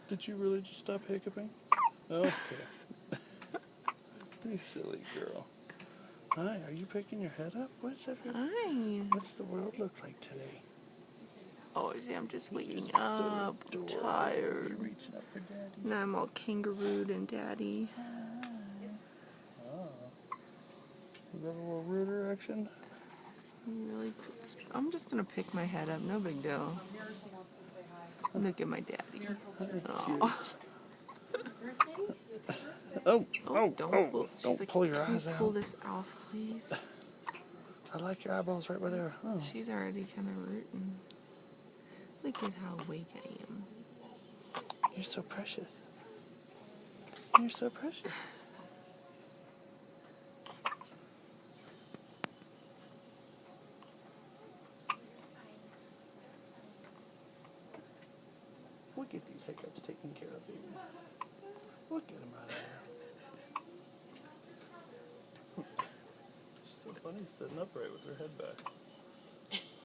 Did you really just stop hiccuping? Okay. You silly girl. Hi, are you picking your head up? What's that? Hi. What's the world look like today? Oh, see, I'm just waking You're up. so I'm adorable. tired. You're reaching up for daddy. Now I'm all kangarooed and daddy. Oh. Is that a little ruder action? I'm just gonna pick my head up. No big deal. Look at my daddy. Oh. Don't pull your eyes out. Pull this off, please. I like your eyeballs right where they are. Oh. She's already kind of rooting. Look at how awake I am. You're so precious. You're so precious. We'll get these hiccups taken care of, baby. We'll get them out of there. She's so funny sitting upright with her head back.